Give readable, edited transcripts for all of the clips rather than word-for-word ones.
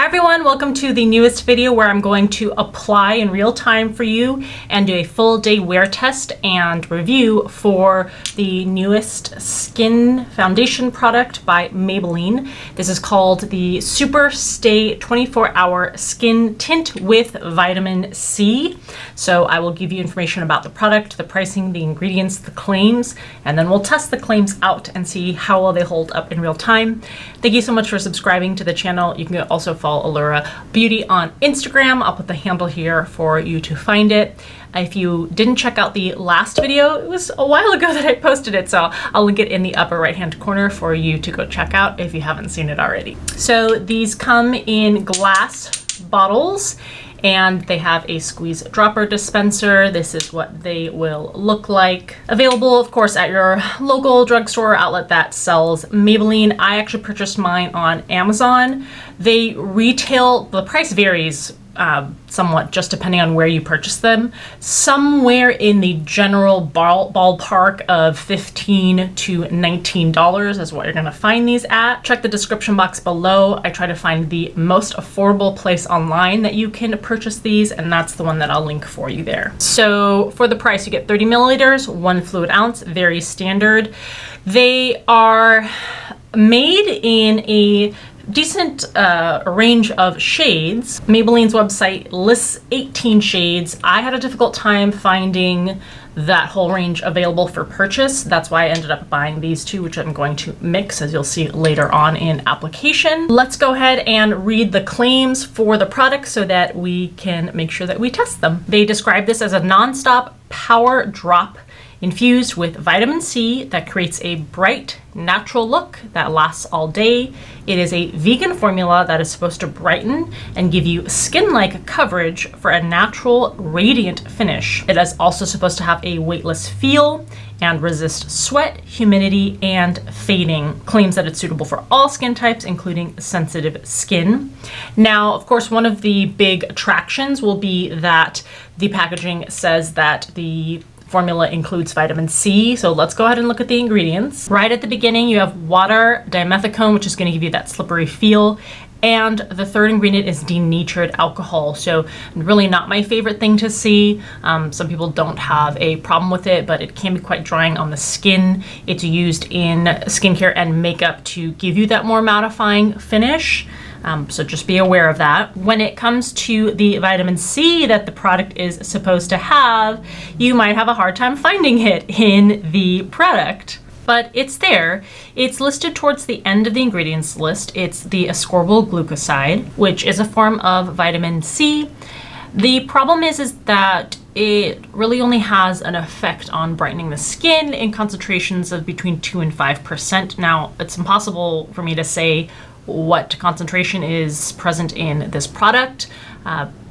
everyone, welcome to the newest video where I'm going to apply in real time for you and do a full day wear test and review for the newest skin foundation product by Maybelline. This is called the Super Stay 24-Hour Skin Tint with Vitamin C. So I will give you information about the product, the pricing, the ingredients, the claims, and then we'll test the claims out and see how well they hold up in real time. Thank you so much for subscribing to the channel. You can also follow Allura Beauty on Instagram. I'll put the handle here for you to find it. If you didn't check out the last video, it was a while ago that I posted it, so I'll link it in the upper right hand corner for you to go check out if you haven't seen it already. So these come in glass bottles and they have a squeeze dropper dispenser. This is what they will look like. Available, of course, at your local drugstore or outlet that sells Maybelline. I actually purchased mine on Amazon. They retail, the price varies somewhat just depending on where you purchase them. Somewhere in the general ballpark of $15 to $19 is what you're gonna find these at. Check the description box below. I try to find the most affordable place online that you can purchase these, and that's the one that I'll link for you there. So for the price, you get 30 milliliters, 1 fluid ounce, very standard. They are made in a decent range of shades. Maybelline's website lists 18 shades. I had a difficult time finding that whole range available for purchase. That's why I ended up buying these two, which I'm going to mix, as you'll see later on in application. Let's go ahead and read the claims for the product so that we can make sure that we test them. They describe this as a non-stop power drop infused with vitamin C that creates a bright, natural look that lasts all day. It is a vegan formula that is supposed to brighten and give you skin-like coverage for a natural, radiant finish. It is also supposed to have a weightless feel and resist sweat, humidity, and fading. Claims that it's suitable for all skin types, including sensitive skin. Now, of course, one of the big attractions will be that the packaging says that the formula includes vitamin C, so let's go ahead and look at the ingredients. Right at the beginning, you have water, dimethicone, which is going to give you that slippery feel, and the third ingredient is denatured alcohol. So really not my favorite thing to see. Some people don't have a problem with it, but it can be quite drying on the skin. It's used in skincare and makeup to give you that more mattifying finish. So just be aware of that. When it comes to the vitamin C that the product is supposed to have, you might have a hard time finding it in the product, but it's there. It's listed towards the end of the ingredients list. It's the ascorbyl glucoside, which is a form of vitamin C. The problem is that it really only has an effect on brightening the skin in concentrations of between 2 and 5%. Now, it's impossible for me to say what concentration is present in this product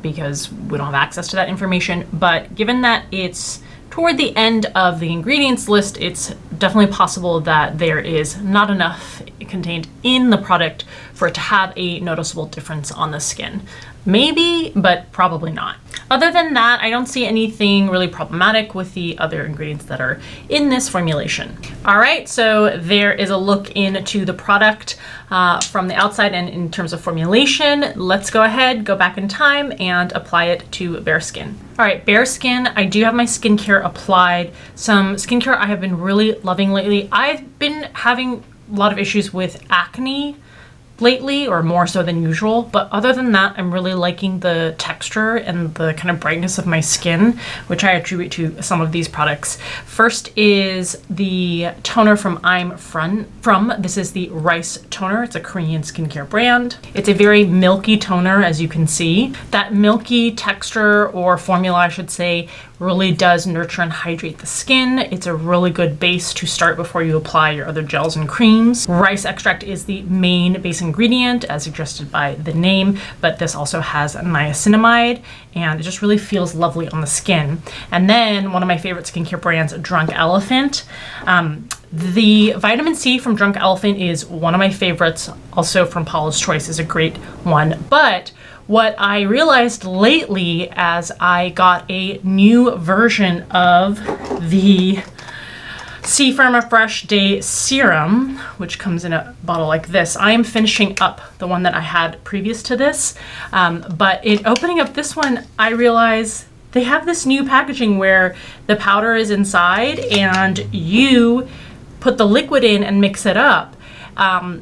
because we don't have access to that information. But given that it's toward the end of the ingredients list, it's definitely possible that there is not enough contained in the product for it to have a noticeable difference on the skin. Maybe, but probably not. Other than that, I don't see anything really problematic with the other ingredients that are in this formulation. All right, so there is a look into the product from the outside and in terms of formulation. Let's go ahead, go back in time and apply it to bare skin. All right, bare skin, I do have my skincare applied. Some skincare I have been really loving lately. I've been having a lot of issues with acne lately, or more so than usual, but other than that, I'm really liking the texture and the kind of brightness of my skin, which I attribute to some of these products. First is the toner from this is the Rice Toner. It's a Korean skincare brand. It's a very milky toner, as you can see. That milky texture, or formula I should say, really does nurture and hydrate the skin. It's a really good base to start before you apply your other gels and creams. Rice extract is the main base ingredient, as suggested by the name, but this also has niacinamide, and it just really feels lovely on the skin. And then one of my favorite skincare brands, Drunk Elephant. The vitamin C from Drunk Elephant is one of my favorites. Also from Paula's Choice is a great one. But what I realized lately, as I got a new version of the C Firma Fresh Day Serum, which comes in a bottle like this. I am finishing up the one that I had previous to this, but in opening up this one, I realize they have this new packaging where the powder is inside and you put the liquid in and mix it up.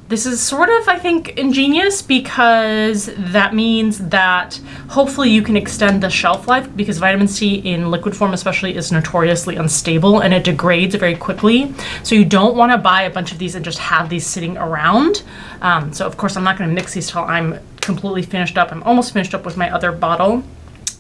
This is sort of, I think, ingenious because that means that hopefully you can extend the shelf life, because vitamin C in liquid form especially is notoriously unstable and it degrades very quickly. So you don't want to buy a bunch of these and just have these sitting around. So of course I'm not going to mix these till I'm completely finished up. I'm almost finished up with my other bottle.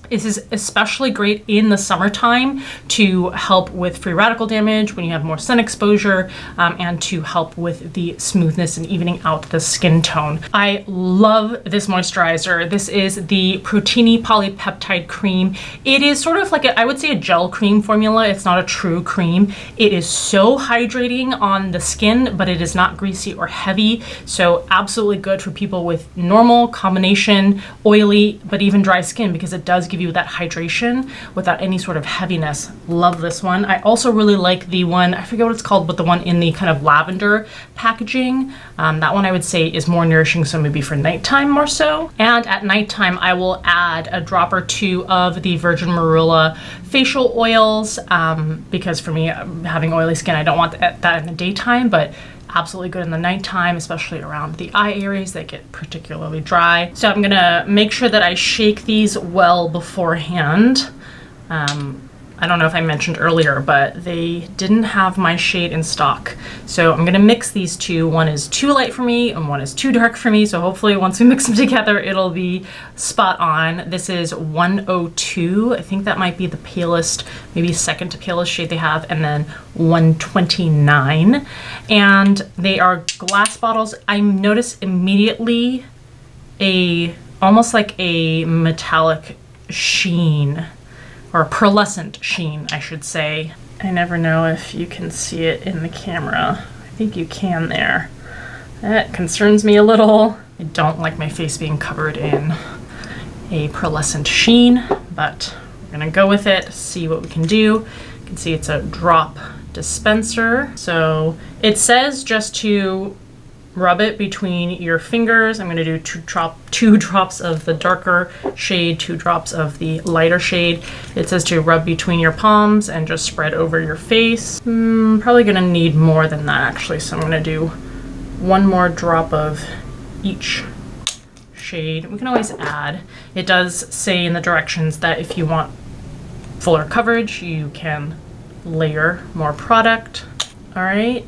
This is especially great in the summertime to help with free radical damage when you have more sun exposure, and to help with the smoothness and evening out the skin tone. I love this moisturizer. This is the Protini Polypeptide Cream. It is sort of like I would say a gel cream formula. It's not a true cream. It is so hydrating on the skin, but it is not greasy or heavy. So absolutely good for people with normal, combination, oily, but even dry skin, because it does give you that hydration without any sort of heaviness. Love this one. I also really like the one, I forget what it's called, but the one in the kind of lavender packaging. That one I would say is more nourishing, so maybe for nighttime more so. And at nighttime, I will add a drop or two of the Virgin Marula facial oils, because for me, having oily skin, I don't want that in the daytime, but absolutely good in the nighttime, especially around the eye areas that get particularly dry. So I'm gonna make sure that I shake these well beforehand. I don't know if I mentioned earlier, but they didn't have my shade in stock. So I'm gonna mix these two. One is too light for me and one is too dark for me. So hopefully once we mix them together, it'll be spot on. This is 102. I think that might be the palest, maybe second to palest shade they have, and then 129. And they are glass bottles. I notice immediately almost like a metallic sheen, or a pearlescent sheen, I should say. I never know if you can see it in the camera. I think you can there. That concerns me a little. I don't like my face being covered in a pearlescent sheen, but we're gonna go with it, see what we can do. You can see it's a drop dispenser. So it says just to rub it between your fingers. I'm going to do two drops of the darker shade, 2 drops of the lighter shade. It says to rub between your palms and just spread over your face. Probably going to need more than that actually, so I'm going to do 1 more drop of each shade. We can always add. It does say in the directions that if you want fuller coverage, you can layer more product. All right.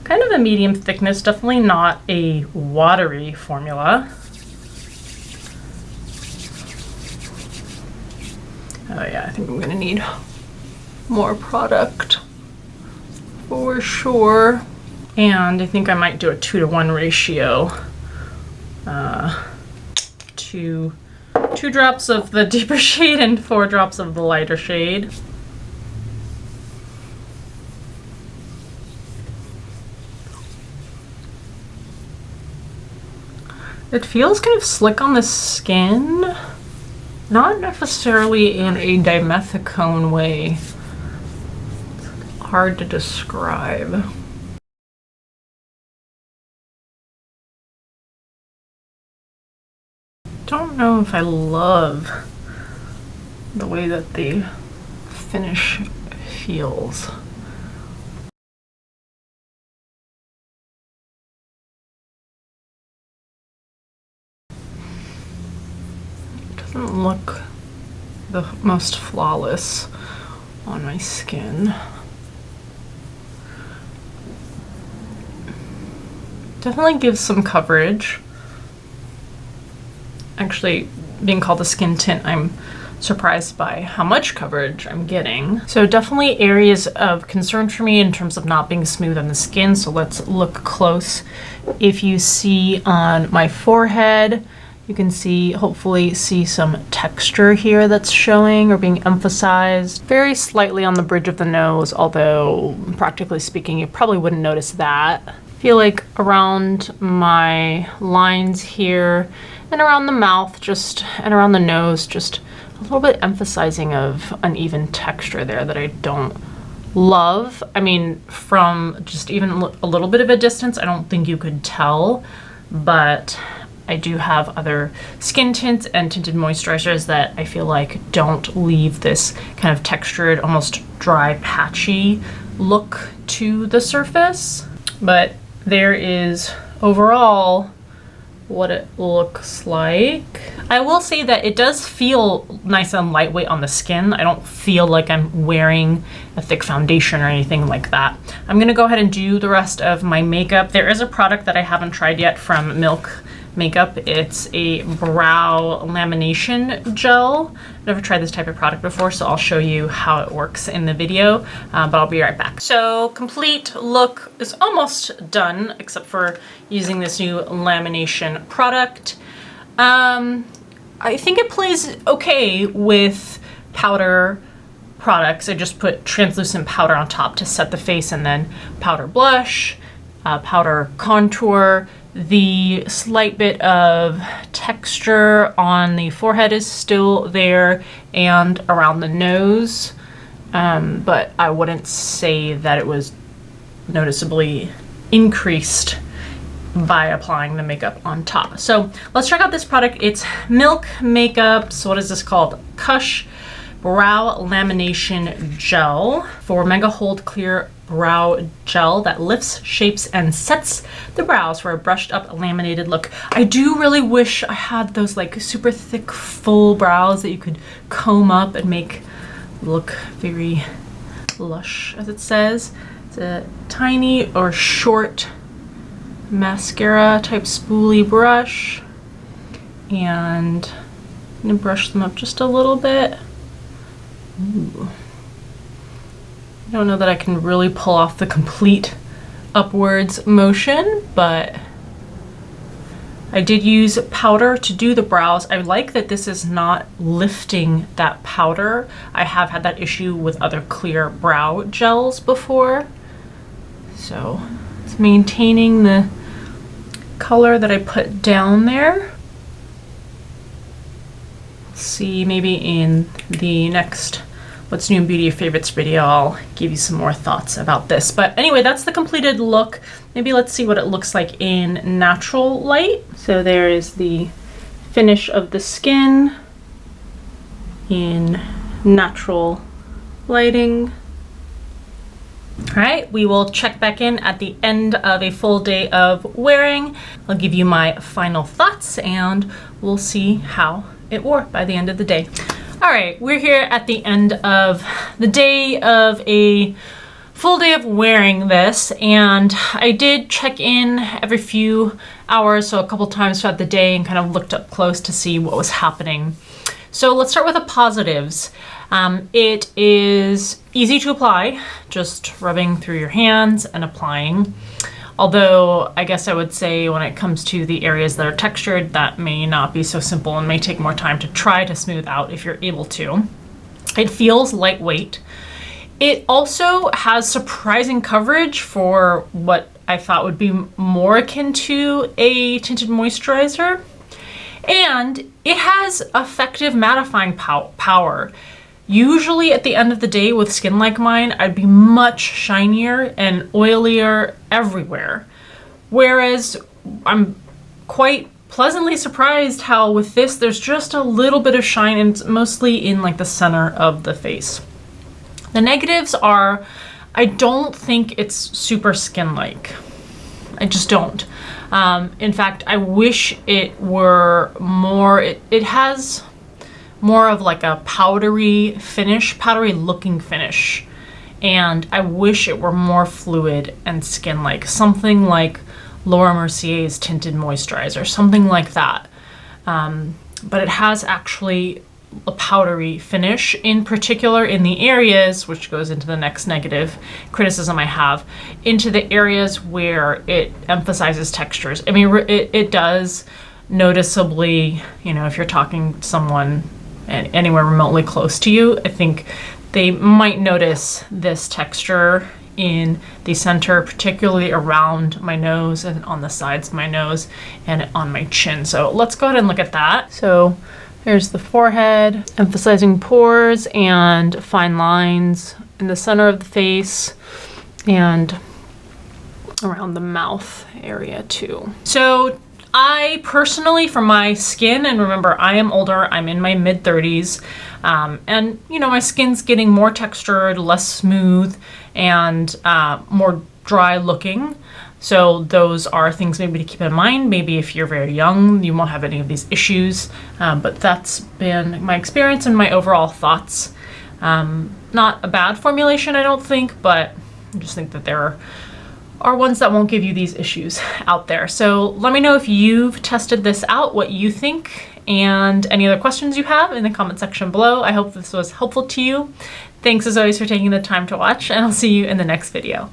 Kind of a medium thickness, definitely not a watery formula. Oh yeah, I think I'm gonna need more product for sure. And I think I might do a 2-to-1 ratio. 2 drops of the deeper shade and 4 drops of the lighter shade. It feels kind of slick on the skin, not necessarily in a dimethicone way. It's hard to describe. Don't know if I love the way that the finish feels. Doesn't look the most flawless on my skin. Definitely gives some coverage. Actually, being called a skin tint, I'm surprised by how much coverage I'm getting. So definitely areas of concern for me in terms of not being smooth on the skin. So let's look close. If you see on my forehead, you can hopefully see some texture here that's showing or being emphasized. Very slightly on the bridge of the nose, although practically speaking, you probably wouldn't notice that. I feel like around my lines here and around the mouth, and around the nose, just a little bit emphasizing of uneven texture there that I don't love. I mean, from just even a little bit of a distance, I don't think you could tell, but I do have other skin tints and tinted moisturizers that I feel like don't leave this kind of textured, almost dry, patchy look to the surface. But there is overall what it looks like. I will say that it does feel nice and lightweight on the skin. I don't feel like I'm wearing a thick foundation or anything like that. I'm gonna go ahead and do the rest of my makeup. There is a product that I haven't tried yet from Milk Makeup. It's a brow lamination gel. I've never tried this type of product before, so I'll show you how it works in the video, but I'll be right back. So complete look is almost done, except for using this new lamination product. I think it plays okay with powder products. I just put translucent powder on top to set the face, and then powder blush, powder contour. The slight bit of texture on the forehead is still there and around the nose, but I wouldn't say that it was noticeably increased by applying the makeup on top. So let's check out this product. It's Milk Makeup. So what is this called? Kush Brow Lamination Gel for Mega Hold Clear Brow Gel that lifts, shapes, and sets the brows for a brushed up laminated look. I do really wish I had those like super thick full brows that you could comb up and make look very lush, as it says. It's a tiny or short mascara type spoolie brush, and I'm gonna brush them up just a little bit. Ooh. I don't know that I can really pull off the complete upwards motion, but I did use powder to do the brows. I like that this is not lifting that powder. I have had that issue with other clear brow gels before. So it's maintaining the color that I put down there. Let's see, maybe in the next What's New in Beauty Favorites video, I'll give you some more thoughts about this. But anyway, that's the completed look. Maybe let's see what it looks like in natural light. So there is the finish of the skin in natural lighting. All right, we will check back in at the end of a full day of wearing. I'll give you my final thoughts and we'll see how it wore by the end of the day. All right, we're here at the end of the day of a full day of wearing this, and I did check in every few hours, so a couple times throughout the day, and kind of looked up close to see what was happening. So let's start with the positives. It is easy to apply, just rubbing through your hands and applying. Although I guess I would say when it comes to the areas that are textured, that may not be so simple and may take more time to try to smooth out if you're able to. It feels lightweight. It also has surprising coverage for what I thought would be more akin to a tinted moisturizer. And it has effective mattifying power. Usually at the end of the day with skin like mine, I'd be much shinier and oilier everywhere. Whereas I'm quite pleasantly surprised how with this, there's just a little bit of shine, and it's mostly in like the center of the face. The negatives are, I don't think it's super skin-like. I just don't. In fact, I wish it were more, it has more of like a powdery finish, powdery looking finish. And I wish it were more fluid and skin-like, something like Laura Mercier's tinted moisturizer, something like that. But it has actually a powdery finish, in particular in the areas, which goes into the next negative criticism I have, into the areas where it emphasizes textures. I mean, it does noticeably, you know, if you're talking to someone anywhere remotely close to you, I think they might notice this texture in the center, particularly around my nose and on the sides of my nose and on my chin. So let's go ahead and look at that. So there's the forehead, emphasizing pores and fine lines in the center of the face and around the mouth area too. So I personally, for my skin, and remember I am older, I'm in my mid-30s, and you know, my skin's getting more textured, less smooth, and more dry looking. So those are things maybe to keep in mind. Maybe if you're very young, you won't have any of these issues, but that's been my experience and my overall thoughts. Not a bad formulation, I don't think, but I just think that there are ones that won't give you these issues out there. So let me know if you've tested this out, what you think, and any other questions you have in the comment section below. I hope this was helpful to you. Thanks as always for taking the time to watch, and I'll see you in the next video.